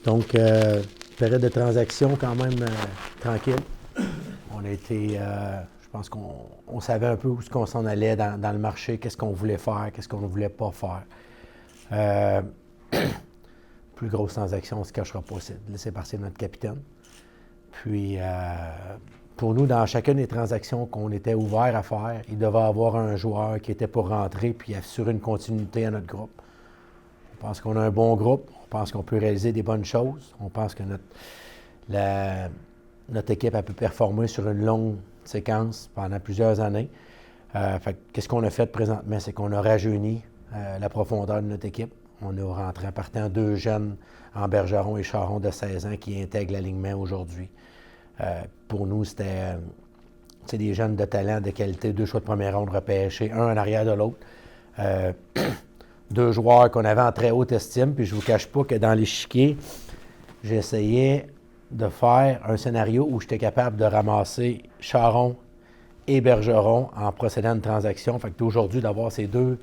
Donc, période de transaction quand même tranquille. On a été, je pense qu'on savait un peu où qu'on s'en allait dans le marché, qu'est-ce qu'on voulait faire, qu'est-ce qu'on ne voulait pas faire. Plus grosse transaction, on ne se cachera pas, c'est de laisser passer notre capitaine. Puis, pour nous, dans chacune des transactions qu'on était ouvert à faire, il devait y avoir un joueur qui était pour rentrer puis assurer une continuité à notre groupe. On pense qu'on a un bon groupe, on pense qu'on peut réaliser des bonnes choses, on pense que notre équipe a pu performer sur une longue séquence pendant plusieurs années. Qu'est-ce qu'on a fait présentement? C'est qu'on a rajeuni la profondeur de notre équipe. On a rentré en partant 2 jeunes en Bergeron et Charon de 16 ans qui intègrent l'alignement aujourd'hui. Pour nous, c'était des jeunes de talent, de qualité, 2 choix de première ronde repêchés, un en arrière de l'autre. 2 joueurs qu'on avait en très haute estime, puis je ne vous cache pas que dans l'échiquier, j'essayais de faire un scénario où j'étais capable de ramasser Charon et Bergeron en procédant à une transaction. Fait que aujourd'hui, d'avoir ces 2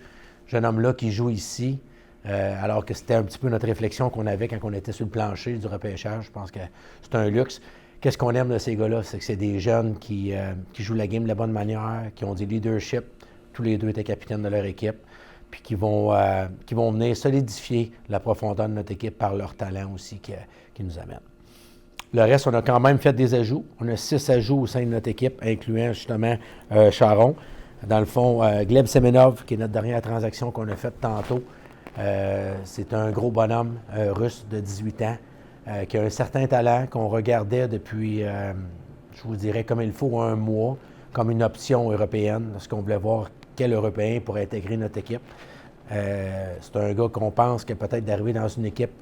jeunes hommes-là qui jouent ici, alors que c'était un petit peu notre réflexion qu'on avait quand on était sur le plancher du repêchage, je pense que c'est un luxe. Qu'est-ce qu'on aime de ces gars-là? C'est que c'est des jeunes qui jouent la game de la bonne manière, qui ont du leadership. Tous les 2 étaient capitaines de leur équipe, puis qui vont venir solidifier la profondeur de notre équipe par leur talent aussi qui nous amène. Le reste, on a quand même fait des ajouts. On a 6 ajouts au sein de notre équipe, incluant justement Charon. Dans le fond, Gleb Semenov, qui est notre dernière transaction qu'on a faite tantôt, c'est un gros bonhomme russe de 18 ans qui a un certain talent qu'on regardait depuis, je vous dirais, comme il faut, un mois, comme une option européenne, parce qu'on voulait voir quel Européen pourrait intégrer notre équipe. C'est un gars qu'on pense que peut-être d'arriver dans une équipe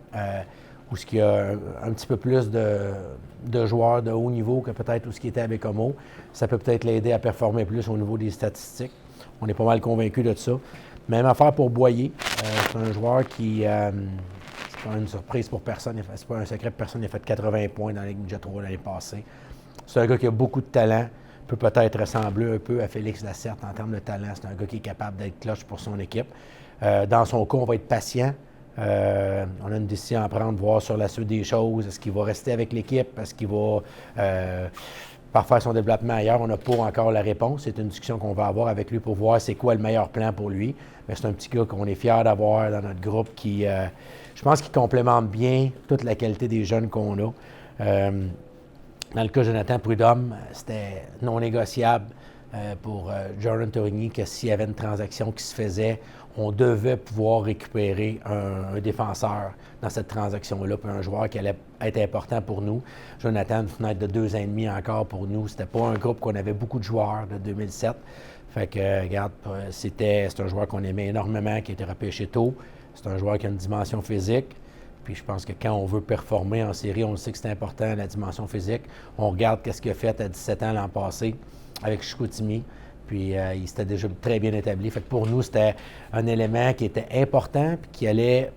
où il y a un petit peu plus de joueurs de haut niveau que peut-être où ce qui était à Bécomo. Ça peut peut-être l'aider à performer plus au niveau des statistiques. On est pas mal convaincus de ça. Même affaire pour Boyer. C'est un joueur qui, c'est pas une surprise pour personne, c'est pas un secret pour personne, il a fait 80 points dans la Ligue Ninja 3 l'année passée. C'est un gars qui a beaucoup de talent, peut peut-être ressembler un peu à Félix Lacerte en termes de talent. C'est un gars qui est capable d'être clutch pour son équipe. Dans son cas, on va être patient. On a une décision à prendre, voir sur la suite des choses. Est-ce qu'il va rester avec l'équipe? Est-ce qu'il va parfaire son développement ailleurs? On n'a pas encore la réponse. C'est une discussion qu'on va avoir avec lui pour voir c'est quoi le meilleur plan pour lui. Mais c'est un petit gars qu'on est fiers d'avoir dans notre groupe qui, je pense, qu'il complémente bien toute la qualité des jeunes qu'on a. Dans le cas de Jonathan Prudhomme, c'était non négociable pour Jordan Torigny que s'il y avait une transaction qui se faisait, on devait pouvoir récupérer un défenseur dans cette transaction-là, puis un joueur qui allait être important pour nous. Jonathan, une fenêtre de 2 ans et demi encore pour nous. C'était pas un groupe qu'on avait beaucoup de joueurs de 2007. Fait que, regarde, c'est un joueur qu'on aimait énormément, qui a été repêché tôt. C'est un joueur qui a une dimension physique. Puis je pense que quand on veut performer en série, on le sait que c'est important, la dimension physique. On regarde qu'est-ce qu'il a fait à 17 ans l'an passé avec Chicoutimi. Puis il s'était déjà très bien établi. Fait que pour nous, c'était un élément qui était important puis qui allait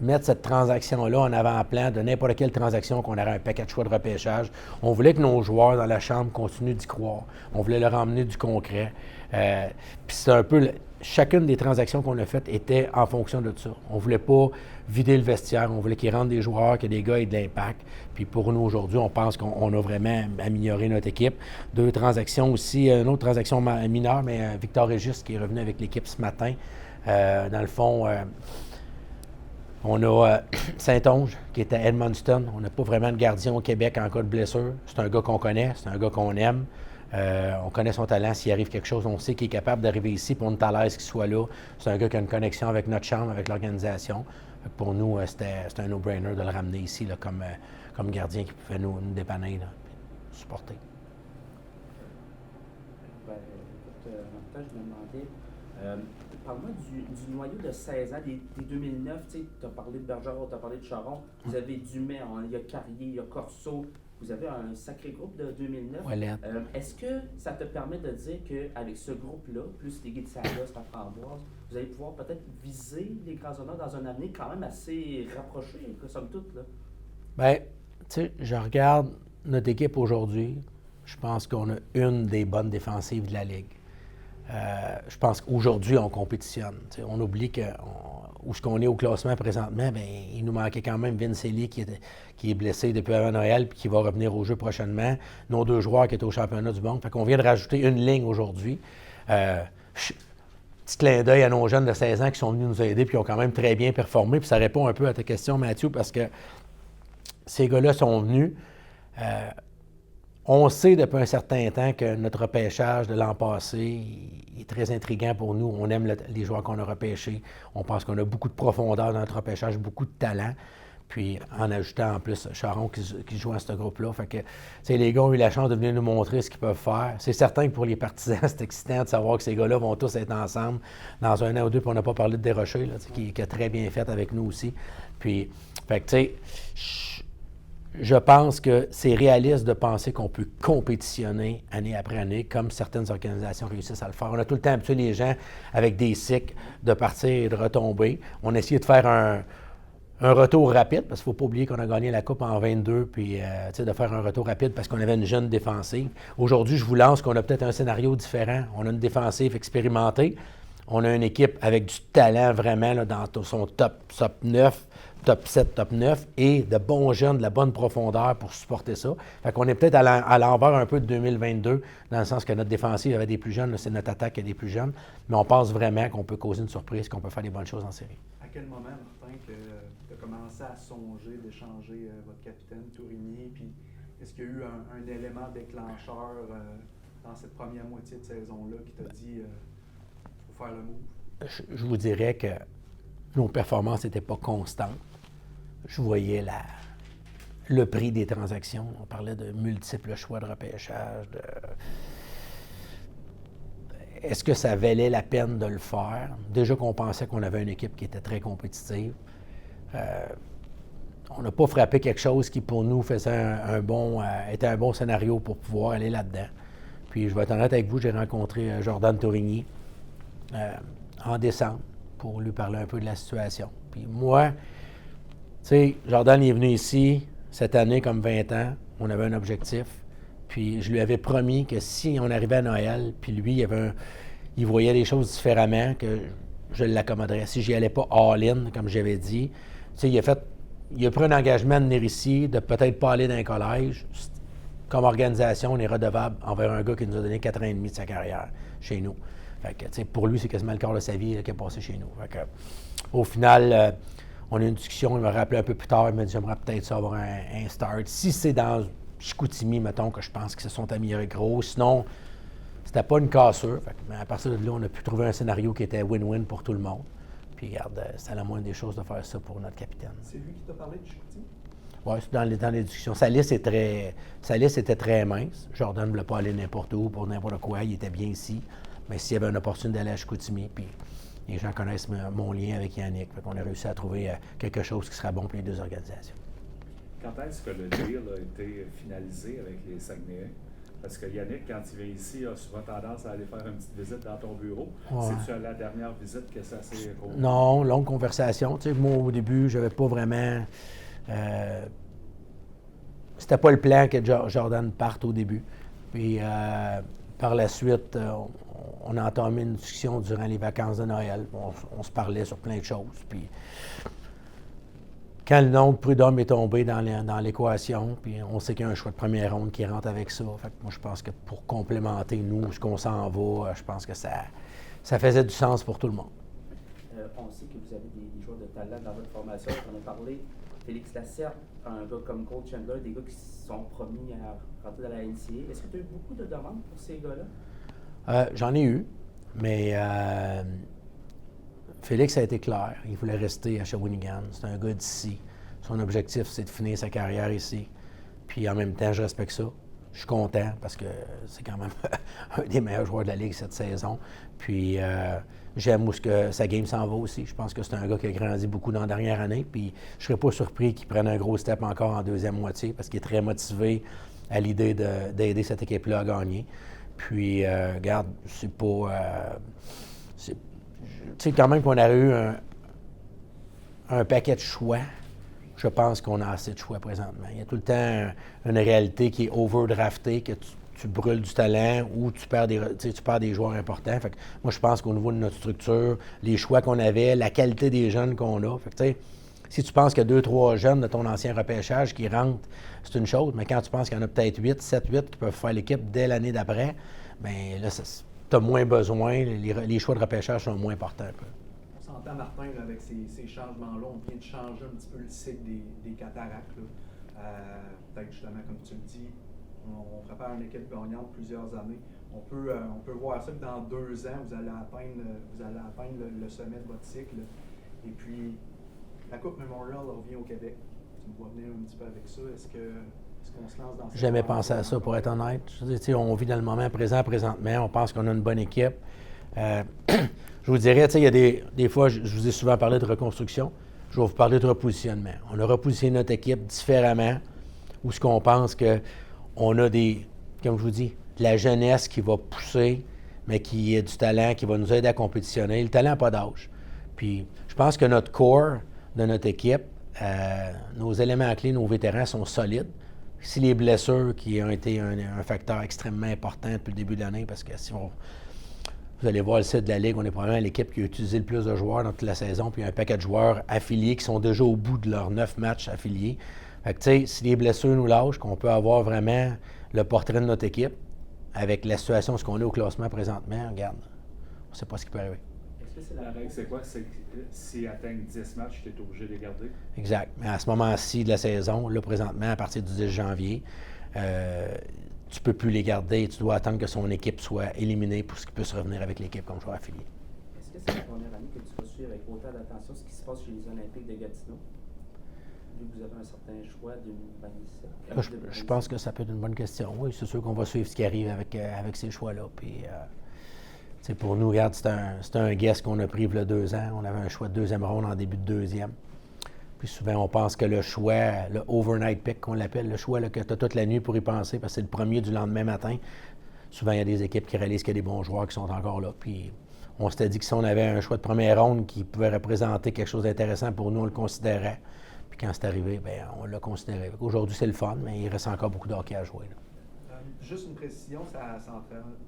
mettre cette transaction-là en avant-plan de n'importe quelle transaction qu'on aurait un paquet de choix de repêchage. On voulait que nos joueurs dans la chambre continuent d'y croire. On voulait leur emmener du concret. Puis c'est un peu... Chacune des transactions qu'on a faites était en fonction de ça. On ne voulait pas vider le vestiaire. On voulait qu'ils rentrent des joueurs, que des gars aient de l'impact. Puis pour nous, aujourd'hui, on pense qu'on a vraiment amélioré notre équipe. 2 transactions aussi. Une autre transaction mineure, mais Victor Régis qui est revenu avec l'équipe ce matin. Dans le fond... on a Saint-Onge, qui était à Edmundston. On n'a pas vraiment de gardien au Québec en cas de blessure. C'est un gars qu'on connaît, c'est un gars qu'on aime. On connaît son talent. S'il arrive quelque chose, on sait qu'il est capable d'arriver ici pour une talaise qui soit là. C'est un gars qui a une connexion avec notre chambre, avec l'organisation. Pour nous, c'était un no-brainer de le ramener ici là, comme gardien qui pouvait nous dépanner, là, supporter. Écoute, Martin, je me demandais... Parle-moi du noyau de 16 ans, des 2009, tu as parlé de Bergeron, tu as parlé de Charon, vous avez Dumais, il y a Carrier, il y a Corso, vous avez un sacré groupe de 2009. Est-ce que ça te permet de dire qu'avec ce groupe-là, plus les Guy de Salas, la Framboise, vous allez pouvoir peut-être viser les grands honneurs dans un avenir quand même assez rapproché, somme toute, là? Bien, tu sais, je regarde notre équipe aujourd'hui, je pense qu'on a une des bonnes défensives de la Ligue. Je pense qu'aujourd'hui, on compétitionne. T'sais, on oublie où ce qu'on est au classement présentement, bien, il nous manquait quand même Vince Ely qui est blessé depuis avant Noël puis qui va revenir au jeu prochainement. Nos 2 joueurs qui étaient au championnat du monde. Fait qu'on vient de rajouter une ligne aujourd'hui. Petit clin d'œil à nos jeunes de 16 ans qui sont venus nous aider puis qui ont quand même très bien performé. Puis ça répond un peu à ta question, Mathieu, parce que ces gars-là sont venus. On sait depuis un certain temps que notre repêchage de l'an passé est très intriguant pour nous. On aime les joueurs qu'on a repêchés. On pense qu'on a beaucoup de profondeur dans notre repêchage, beaucoup de talent. Puis en ajoutant en plus Charon qui joue à ce groupe-là. Fait que les gars ont eu la chance de venir nous montrer ce qu'ils peuvent faire. C'est certain que pour les partisans, c'est excitant de savoir que ces gars-là vont tous être ensemble dans un an ou deux. Puis on n'a pas parlé de Desrochers, là, qui a très bien fait avec nous aussi. Puis, fait que tu sais, je pense que c'est réaliste de penser qu'on peut compétitionner année après année, comme certaines organisations réussissent à le faire. On a tout le temps habitué les gens avec des cycles de partir et de retomber. On a essayé de faire un retour rapide, parce qu'il ne faut pas oublier qu'on a gagné la Coupe en 22, puis de faire un retour rapide parce qu'on avait une jeune défensive. Aujourd'hui, je vous lance qu'on a peut-être un scénario différent. On a une défensive expérimentée. On a une équipe avec du talent vraiment là, dans son top 9, top 7, top 9, et de bons jeunes, de la bonne profondeur pour supporter ça. Fait qu'on est peut-être à l'envers un peu de 2022, dans le sens que notre défensive avait des plus jeunes, c'est notre attaque qui a des plus jeunes, mais on pense vraiment qu'on peut causer une surprise, qu'on peut faire des bonnes choses en série. À quel moment, Martin, que tu as commencé à songer d'échanger votre capitaine Tourigny, puis est-ce qu'il y a eu un élément déclencheur dans cette première moitié de saison-là qui t'a dit faut faire le move? Je vous dirais que nos performances n'étaient pas constantes. Je voyais le prix des transactions. On parlait de multiples choix de repêchage. Est-ce que ça valait la peine de le faire? Déjà qu'on pensait qu'on avait une équipe qui était très compétitive. On n'a pas frappé quelque chose qui, pour nous, faisait était un bon scénario pour pouvoir aller là-dedans. Puis, je vais être honnête avec vous, j'ai rencontré Jordan Tourigny en décembre pour lui parler un peu de la situation. Puis moi, tu sais, Jordan est venu ici cette année comme 20 ans. On avait un objectif. Puis je lui avais promis que si on arrivait à Noël, puis lui, il voyait les choses différemment, que je l'accommoderais. Si j'y allais pas all-in, comme j'avais dit, tu sais, il a pris un engagement de venir ici, de peut-être pas aller dans un collège. Comme organisation, on est redevable envers un gars qui nous a donné 4 ans et demi de sa carrière chez nous. Fait que, tu sais, pour lui, c'est quasiment le quart de sa vie là, qui a passé chez nous. Fait que, au final, on a eu une discussion, il m'a rappelé un peu plus tard, il m'a dit j'aimerais peut-être ça avoir un start. Si c'est dans Chicoutimi, mettons, que je pense qu'ils se sont améliorés gros. Sinon, c'était pas une cassure. Fait que, mais à partir de là, on a pu trouver un scénario qui était win-win pour tout le monde. Puis, regarde, c'est la moindre des choses de faire ça pour notre capitaine. C'est lui qui t'a parlé de Chicoutimi? Oui, c'est dans les discussions. Sa liste était très mince. Jordan ne voulait pas aller n'importe où pour n'importe quoi. Il était bien ici. Mais s'il y avait une opportunité d'aller à Chicoutimi, puis les gens connaissent mon lien avec Yannick. Fait qu'on a réussi à trouver quelque chose qui sera bon pour les deux organisations. Quand est-ce que le deal a été finalisé avec les Saguenayens? Parce que Yannick, quand il vient ici, a souvent tendance à aller faire une petite visite dans ton bureau. Ouais. C'est-tu la dernière visite que ça s'est... Non, longue conversation. Tu sais, moi, au début, j'avais pas vraiment... c'était pas le plan que Jordan parte au début. Puis, par la suite, on a entamé une discussion durant les vacances de Noël. On se parlait sur plein de choses. Puis, quand le nom de Prud'homme est tombé dans l'équation, puis on sait qu'il y a un choix de première ronde qui rentre avec ça. Fait que moi, je pense que pour complémenter, nous, ce qu'on s'en va, je pense que ça faisait du sens pour tout le monde. On sait que vous avez des joueurs de talent dans votre formation. On a parlé, Félix Lacerte, un gars comme Cole Chandler, des gars qui sont promis à rentrer dans la NCAA. Est-ce que tu as eu beaucoup de demandes pour ces gars-là? J'en ai eu, mais Félix a été clair. Il voulait rester à Shawinigan. C'est un gars d'ici. Son objectif, c'est de finir sa carrière ici. Puis en même temps, je respecte ça. Je suis content parce que c'est quand même un des meilleurs joueurs de la Ligue cette saison. Puis j'aime où sa game s'en va aussi. Je pense que c'est un gars qui a grandi beaucoup dans la dernière année. Puis je ne serais pas surpris qu'il prenne un gros step encore en deuxième moitié parce qu'il est très motivé à l'idée d'aider cette équipe-là à gagner. Puis, regarde, c'est pas... tu sais, quand même qu'on a eu un paquet de choix, je pense qu'on a assez de choix présentement. Il y a tout le temps une réalité qui est overdraftée, que tu tu brûles du talent ou tu perds des joueurs importants. Fait que moi, je pense qu'au niveau de notre structure, les choix qu'on avait, la qualité des jeunes qu'on a, fait que, tu sais, si tu penses qu'il y a 2-3 jeunes de ton ancien repêchage qui rentrent, c'est une chose, mais quand tu penses qu'il y en a peut-être 7-8 qui peuvent faire l'équipe dès l'année d'après, bien là, tu as moins besoin, les choix de repêchage sont moins importants un peu. On s'entend, Martin, là, avec ces changements-là, on vient de changer un petit peu le cycle des cataractes. Peut-être justement, comme tu le dis, on prépare une équipe gagnante plusieurs années. On peut voir ça que dans 2 ans, vous allez atteindre le sommet de votre cycle. Et puis, la Coupe Memorial revient au Québec. Tu me vois venir un petit peu avec ça. Est-ce qu'on se lance dans cette Jamais pensé à ça, pour être honnête. Je veux dire, on vit dans le moment présentement. On pense qu'on a une bonne équipe. Je vous dirais, il y a des fois, je vous ai souvent parlé de reconstruction. Je vais vous parler de repositionnement. On a repositionné notre équipe différemment, où ce qu'on pense qu'on a comme je vous dis, de la jeunesse qui va pousser, mais qui a du talent, qui va nous aider à compétitionner. Le talent n'a pas d'âge. Puis, je pense que notre core de notre équipe, nos éléments clés, nos vétérans sont solides. Si les blessures, qui ont été un facteur extrêmement important depuis le début de l'année, parce que si vous allez voir le site de la Ligue, on est probablement l'équipe qui a utilisé le plus de joueurs dans toute la saison, puis il y a un paquet de joueurs affiliés qui sont déjà au bout de leurs 9 matchs affiliés. Fait que, tu sais, si les blessures nous lâchent, qu'on peut avoir vraiment le portrait de notre équipe, avec la situation, ce qu'on est au classement présentement, regarde, on ne sait pas ce qui peut arriver. La règle, c'est quoi? C'est que s'ils atteignent 10 matchs, tu es obligé de les garder? Exact. Mais à ce moment-ci de la saison, là, présentement, à partir du 10 janvier, tu ne peux plus les garder et tu dois attendre que son équipe soit éliminée pour qu'il puisse revenir avec l'équipe comme joueur affilié. Est-ce que c'est la première année que tu vas suivre avec autant d'attention ce qui se passe chez les Olympiques de Gatineau? Vu que vous avez un certain choix de 2017. Je pense que ça peut être une bonne question. Oui, c'est sûr qu'on va suivre ce qui arrive avec ces choix-là. Puis, pour nous, regarde, c'est un guess qu'on a pris il y a 2 ans. On avait un choix de 2e ronde en début de 2e. Puis souvent, on pense que le choix, le overnight pick qu'on l'appelle, le choix là, que tu as toute la nuit pour y penser, parce que c'est le premier du lendemain matin, souvent, il y a des équipes qui réalisent qu'il y a des bons joueurs qui sont encore là. Puis on s'était dit que si on avait un choix de première ronde qui pouvait représenter quelque chose d'intéressant pour nous, on le considérait. Puis quand c'est arrivé, bien, on l'a considéré. Aujourd'hui, c'est le fun, mais il reste encore beaucoup de hockey à jouer. Là. Juste une précision, c'est en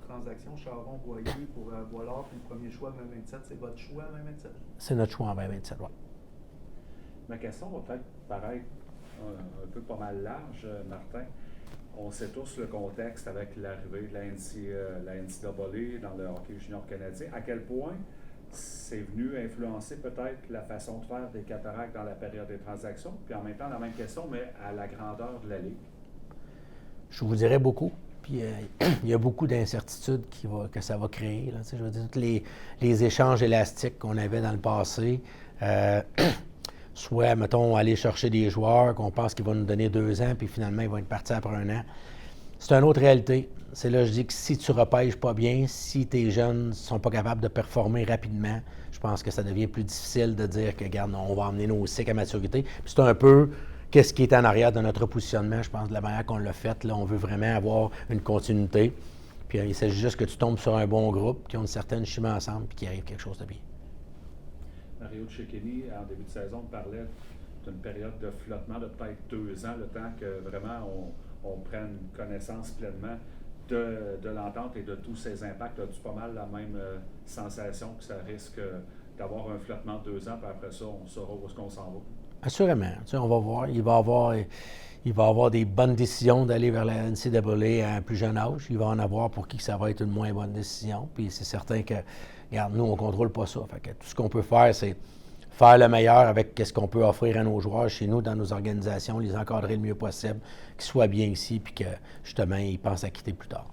transaction Charon-Boyer pour Boilard, puis le premier choix 2027, c'est votre choix 2027? C'est notre choix en 2027, oui. Ma question va peut-être paraître un peu pas mal large, Martin. On sait tous le contexte avec l'arrivée de la NCAA dans le hockey junior canadien. À quel point c'est venu influencer peut-être la façon de faire des cataractes dans la période des transactions? Puis en même temps, la même question, mais à la grandeur de la Ligue. Je vous dirais beaucoup. Puis il y a beaucoup d'incertitudes que ça va créer. Là. Je veux dire, tous les échanges élastiques qu'on avait dans le passé, soit, mettons, aller chercher des joueurs qu'on pense qu'ils vont nous donner 2 ans, puis finalement, ils vont être partis après 1 an. C'est une autre réalité. C'est là que je dis que si tu repêches pas bien, si tes jeunes ne sont pas capables de performer rapidement, je pense que ça devient plus difficile de dire que, regarde, on va emmener nos cycles à maturité. Puis c'est un peu qu'est-ce qui est en arrière de notre positionnement, je pense, de la manière qu'on l'a fait. Là, on veut vraiment avoir une continuité. Puis il s'agit juste que tu tombes sur un bon groupe, qui ont une certaine chimie ensemble, puis qu'il arrive quelque chose de bien. Mario Cecchini, en début de saison, parlait d'une période de flottement de peut-être 2 ans, le temps que vraiment on prenne connaissance pleinement de l'entente et de tous ses impacts. As-tu pas mal la même sensation que ça risque d'avoir un flottement de 2 ans, puis après ça, on saura où est-ce qu'on s'en va? Assurément. Tu sais, on va voir. Il va y avoir des bonnes décisions d'aller vers la NCAA à un plus jeune âge. Il va en avoir pour qui ça va être une moins bonne décision. Puis c'est certain que, regarde, nous, on ne contrôle pas ça. Fait que tout ce qu'on peut faire, c'est faire le meilleur avec ce qu'on peut offrir à nos joueurs chez nous, dans nos organisations, les encadrer le mieux possible, qu'ils soient bien ici, puis que, justement, ils pensent à quitter plus tard.